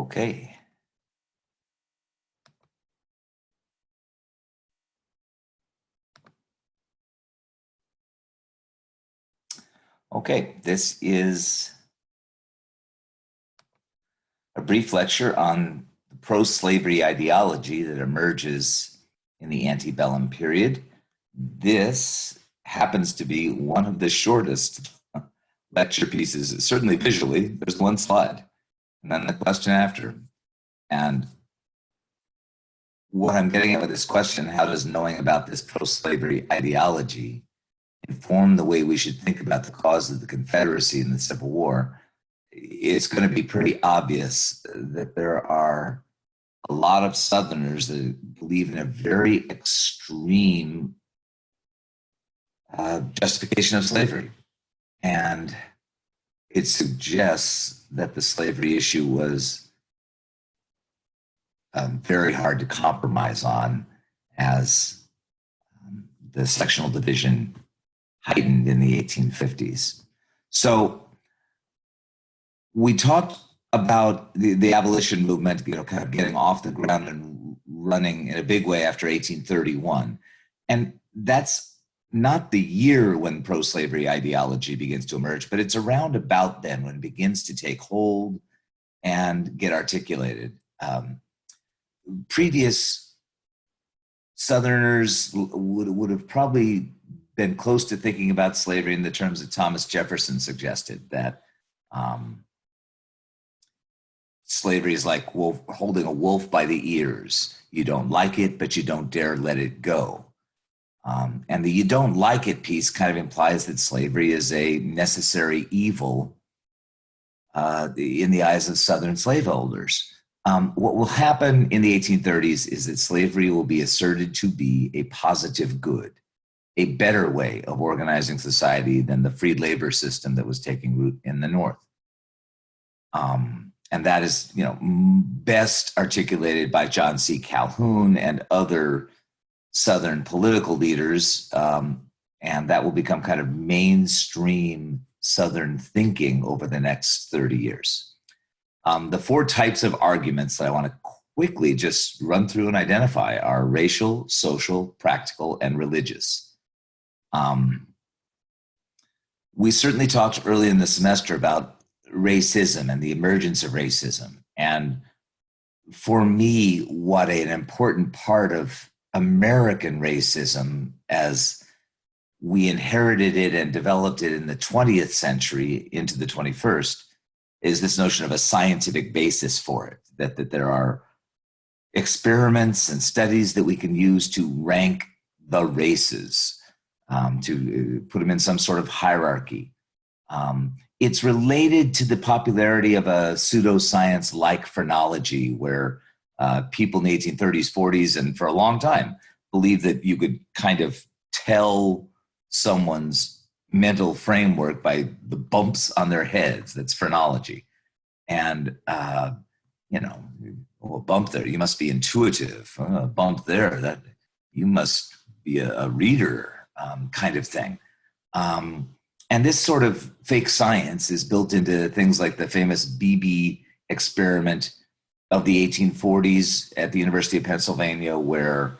Okay. Okay, this is a brief lecture on the pro-slavery ideology that emerges in the antebellum period. This happens to be one of the shortest lecture pieces, certainly visually. There's one slide, and then the question after. And what I'm getting at with this question, how does knowing about this pro-slavery ideology inform the way we should think about the cause of the Confederacy in the Civil War? It's going to be pretty obvious that there are a lot of Southerners that believe in a very extreme justification of slavery. And it suggests that the slavery issue was very hard to compromise on as the sectional division heightened in the 1850s. So we talked about the abolition movement, kind of getting off the ground and running in a big way after 1831. And that's not the year when pro-slavery ideology begins to emerge, but it's around about then when it begins to take hold and get articulated. Previous Southerners would have probably been close to thinking about slavery in the terms that Thomas Jefferson suggested, that slavery is like holding a wolf by the ears. You don't like it, but you don't dare let it go. And the "you don't like it" piece kind of implies that slavery is a necessary evil in the eyes of Southern slaveholders. What will happen in the 1830s is that slavery will be asserted to be a positive good, a better way of organizing society than the free labor system that was taking root in the North. And that is, best articulated by John C. Calhoun and other Southern political leaders, and that will become kind of mainstream Southern thinking over the next 30 years. The four types of arguments that I want to quickly just run through and identify are racial, social, practical, and religious. We certainly talked early in the semester about racism and the emergence of racism. And for me, what an important part of American racism as we inherited it and developed it in the 20th century into the 21st is this notion of a scientific basis for it, that there are experiments and studies that we can use to rank the races, to put them in some sort of hierarchy. It's related to the popularity of a pseudoscience like phrenology, where people in the 1830s, 40s, and for a long time believed that you could kind of tell someone's mental framework by the bumps on their heads. That's phrenology. And, a bump there, you must be intuitive. A bump there, that you must be a reader, kind of thing. And this sort of fake science is built into things like the famous BB experiment of the 1840s at the University of Pennsylvania, where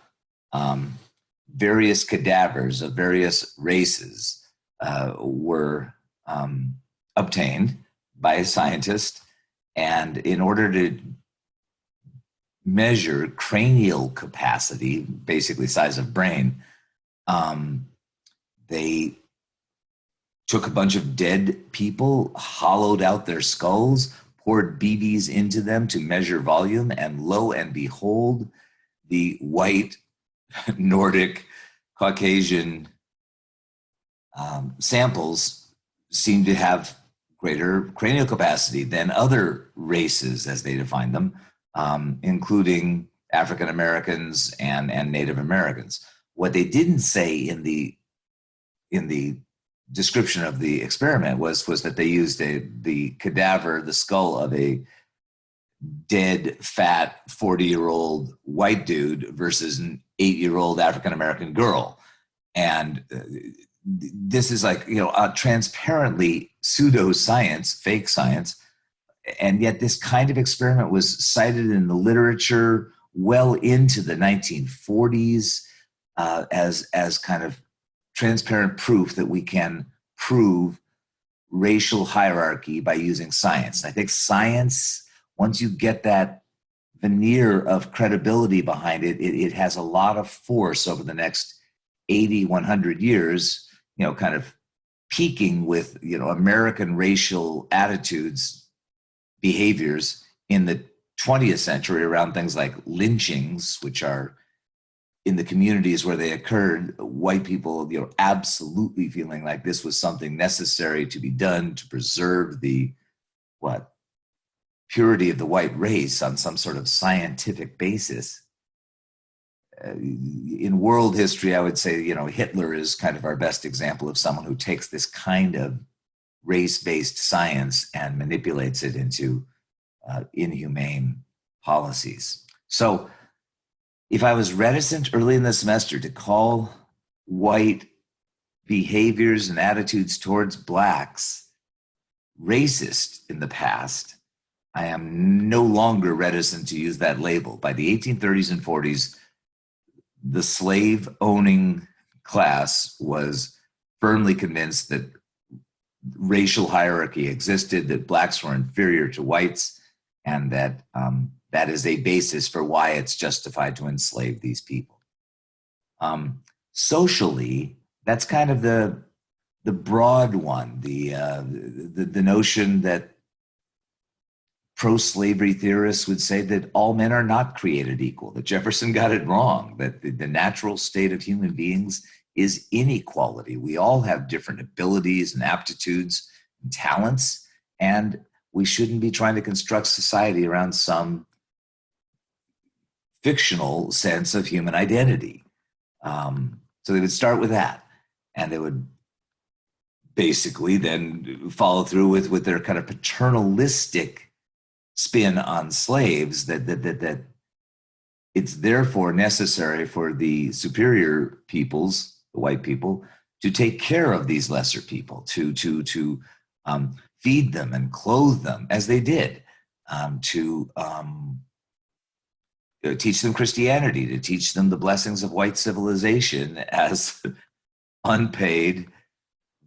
various cadavers of various races were obtained by a scientist. And in order to measure cranial capacity, basically size of brain, they took a bunch of dead people, hollowed out their skulls, poured BBs into them to measure volume, and lo and behold, the white, Nordic, Caucasian samples seem to have greater cranial capacity than other races, as they define them, including African Americans and Native Americans. What they didn't say in the description of the experiment was that they used the cadaver, the skull of a dead, fat 40-year-old white dude versus an 8-year-old African American girl. And this is like, a transparently pseudoscience, fake science, And yet this kind of experiment was cited in the literature well into the 1940s as kind of transparent proof that we can prove racial hierarchy by using science. And I think science, once you get that veneer of credibility behind it, it has a lot of force over the next 80, 100 years, kind of peaking with, American racial attitudes, behaviors in the 20th century around things like lynchings, which are in the communities where they occurred, white people, absolutely feeling like this was something necessary to be done to preserve the purity of the white race on some sort of scientific basis. In world history, I would say, Hitler is kind of our best example of someone who takes this kind of race-based science and manipulates it into inhumane policies. So if I was reticent early in the semester to call white behaviors and attitudes towards blacks racist in the past, I am no longer reticent to use that label. By the 1830s and 40s, the slave-owning class was firmly convinced that racial hierarchy existed, that blacks were inferior to whites, and that that is a basis for why it's justified to enslave these people. Socially, that's kind of the broad one, the notion that pro-slavery theorists would say that all men are not created equal, that Jefferson got it wrong, that the natural state of human beings is inequality. We all have different abilities and aptitudes and talents, and we shouldn't be trying to construct society around some fictional sense of human identity. So they would start with that, and they would basically then follow through with their kind of paternalistic spin on slaves, that it's therefore necessary for the superior peoples, the white people, to take care of these lesser people, to feed them and clothe them as they did, to teach them Christianity, to teach them the blessings of white civilization as unpaid,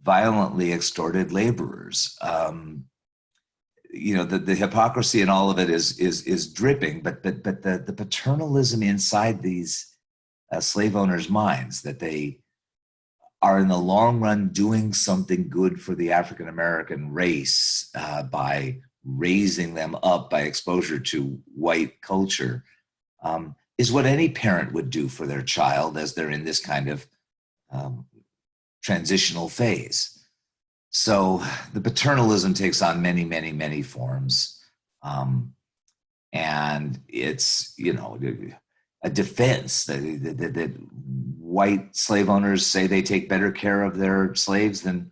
violently extorted laborers. The hypocrisy in all of it is dripping, but the paternalism inside these slave owners' minds, that they are in the long run doing something good for the African American race by raising them up by exposure to white culture, is what any parent would do for their child as they're in this kind of transitional phase. So the paternalism takes on many, many, many forms. And it's, a defense that white slave owners say they take better care of their slaves than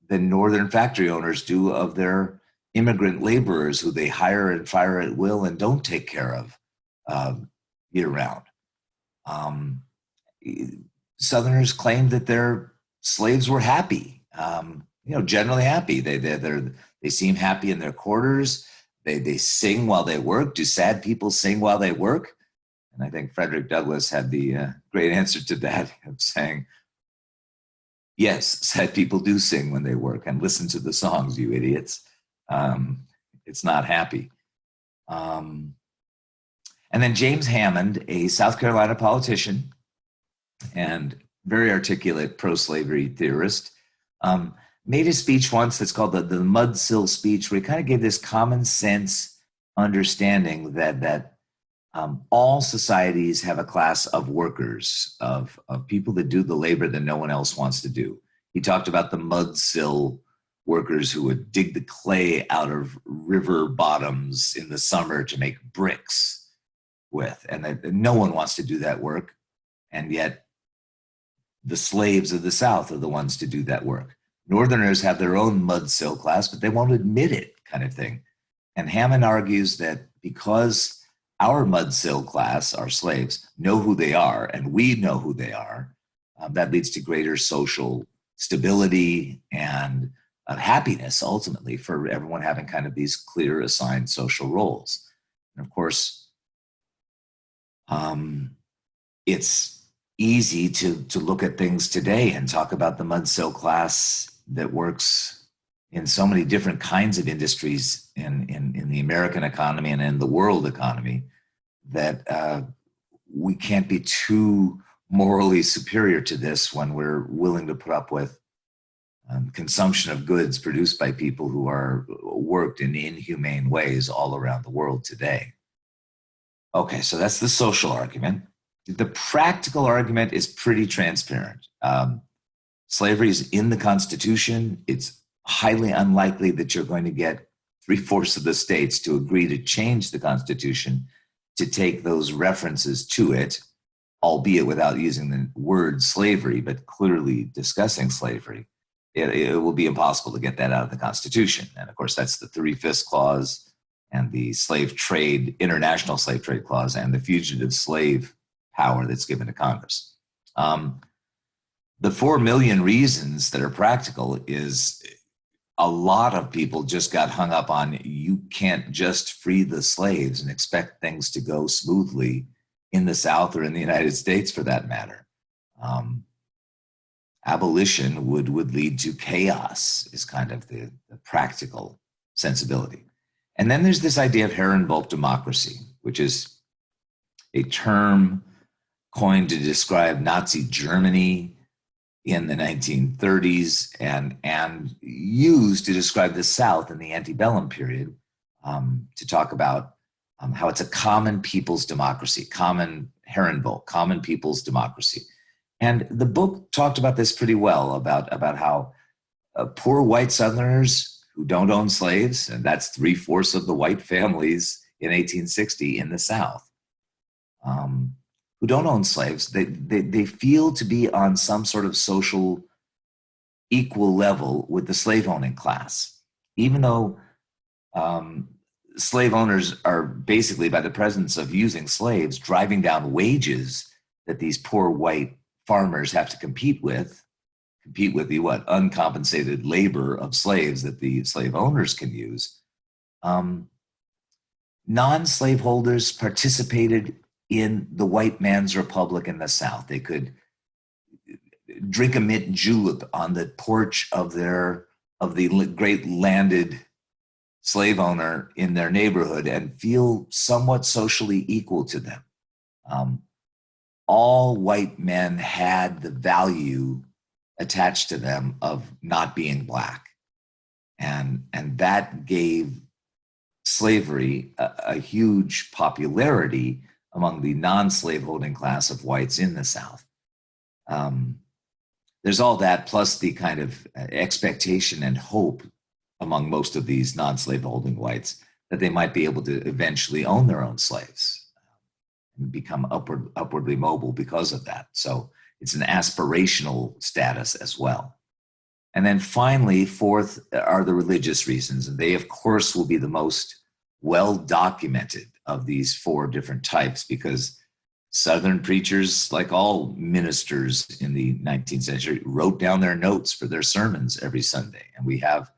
northern factory owners do of their immigrant laborers who they hire and fire at will and don't take care of year round. Southerners claimed that their slaves were happy. Generally happy. They seem happy in their quarters. They sing while they work. Do sad people sing while they work? And I think Frederick Douglass had the great answer to that, of saying, yes, sad people do sing when they work, and listen to the songs, you idiots. It's not happy. And then James Hammond, a South Carolina politician and very articulate pro-slavery theorist, made a speech once that's called the Mudsill speech, where he kind of gave this common sense understanding that all societies have a class of workers, of people that do the labor that no one else wants to do. He talked about the mudsill workers who would dig the clay out of river bottoms in the summer to make bricks with, and that no one wants to do that work, and yet the slaves of the South are the ones to do that work. Northerners have their own mudsill class, but they won't admit it, kind of thing. And Hammond argues that because our mudsill class, our slaves, know who they are, and we know who they are, that leads to greater social stability and happiness, ultimately, for everyone having kind of these clear assigned social roles. And of course, it's easy to look at things today and talk about the mudsill class that works in so many different kinds of industries in the American economy and in the world economy, that we can't be too morally superior to this when we're willing to put up with consumption of goods produced by people who are worked in inhumane ways all around the world today. Okay, so that's the social argument. The practical argument is pretty transparent. Slavery is in the Constitution. It's highly unlikely that you're going to get 3/4 of the states to agree to change the Constitution to take those references to it, albeit without using the word slavery, but clearly discussing slavery. It will be impossible to get that out of the Constitution. And of course, that's the 3/5 clause and the slave trade, international slave trade clause, and the fugitive slave power that's given to Congress. The 4 million reasons that are practical is a lot of people just got hung up on you can't just free the slaves and expect things to go smoothly in the South or in the United States for that matter. Abolition would lead to chaos is kind of the practical sensibility. And then there's this idea of Herrenvolk democracy, which is a term coined to describe Nazi Germany in the 1930s and used to describe the South in the antebellum period, to talk about how it's a common people's democracy, common Herrenvolk, common people's democracy. And the book talked about this pretty well, about how poor white Southerners who don't own slaves, and that's 3/4 of the white families in 1860 in the South, who don't own slaves, they feel to be on some sort of social equal level with the slave owning class, even though slave owners are basically, by the presence of using slaves, driving down wages that these poor white farmers have to compete with the uncompensated labor of slaves that the slave owners can use. Non-slaveholders participated in the white man's republic in the South. They could drink a mint julep on the porch of the great landed slave owner in their neighborhood and feel somewhat socially equal to them. All white men had the value attached to them of not being black. And that gave slavery a huge popularity among the non-slaveholding class of whites in the South. There's all that, plus the kind of expectation and hope among most of these non-slaveholding whites that they might be able to eventually own their own slaves and become upwardly mobile because of that. So it's an aspirational status as well. And then finally, fourth are the religious reasons. And they, of course, will be the most well-documented of these 4 different types, because Southern preachers, like all ministers in the 19th century, wrote down their notes for their sermons every Sunday. And we have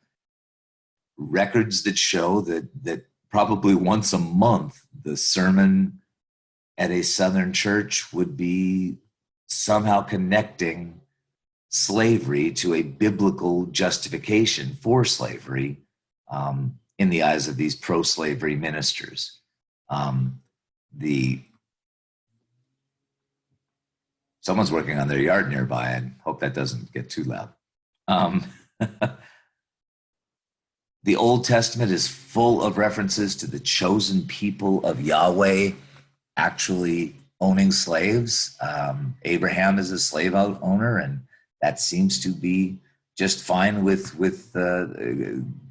records that show that probably once a month, the sermon at a Southern church would be somehow connecting slavery to a biblical justification for slavery in the eyes of these pro-slavery ministers. Someone's working on their yard nearby, and hope that doesn't get too loud. The Old Testament is full of references to the chosen people of Yahweh actually owning slaves. Abraham is a slave owner, and that seems to be just fine with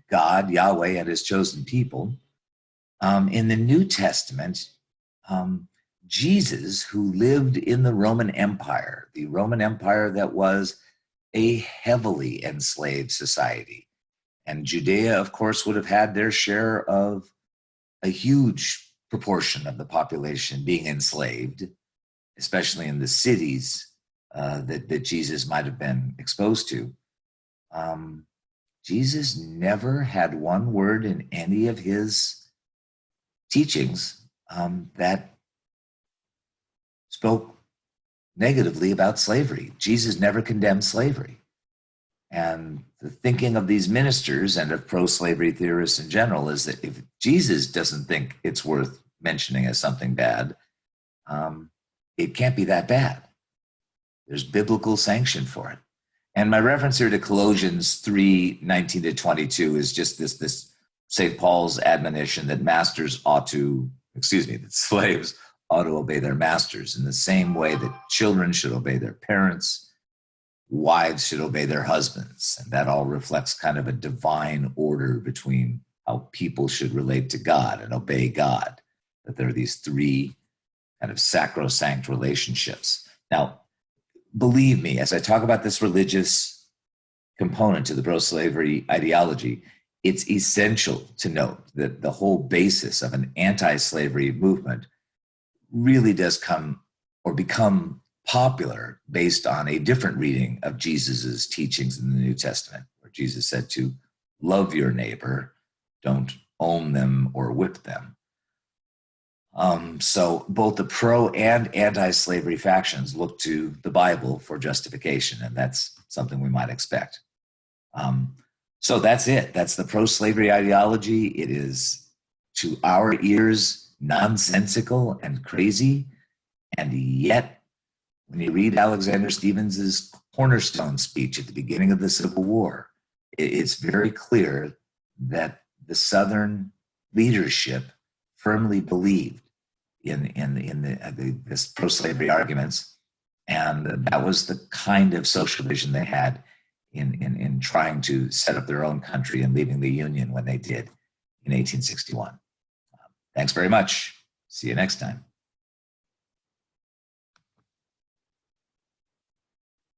God, Yahweh, and his chosen people. In the New Testament, Jesus, who lived in the Roman Empire that was a heavily enslaved society. And Judea, of course, would have had their share of a huge proportion of the population being enslaved, especially in the cities that Jesus might have been exposed to. Jesus never had one word in any of his teachings that spoke negatively about slavery. Jesus never condemned slavery. And the thinking of these ministers and of pro-slavery theorists in general is that if Jesus doesn't think it's worth mentioning as something bad, it can't be that bad. There's biblical sanction for it. And my reference here to Colossians 3:19-22 is just this St. Paul's admonition that that slaves ought to obey their masters in the same way that children should obey their parents, wives should obey their husbands. And that all reflects kind of a divine order between how people should relate to God and obey God, that there are these three kind of sacrosanct relationships. Now, believe me, as I talk about this religious component to the pro-slavery ideology, it's essential to note that the whole basis of an anti-slavery movement really does come or become popular based on a different reading of Jesus's teachings in the New Testament, where Jesus said to love your neighbor, don't own them or whip them. So both the pro and anti-slavery factions look to the Bible for justification, and that's something we might expect. So that's it. That's the pro-slavery ideology. It is, to our ears, nonsensical and crazy, and yet, when you read Alexander Stevens's cornerstone speech at the beginning of the Civil War, it's very clear that the Southern leadership firmly believed in this pro-slavery arguments, and that was the kind of social vision they had in trying to set up their own country and leaving the Union when they did in 1861. Thanks very much. See you next time.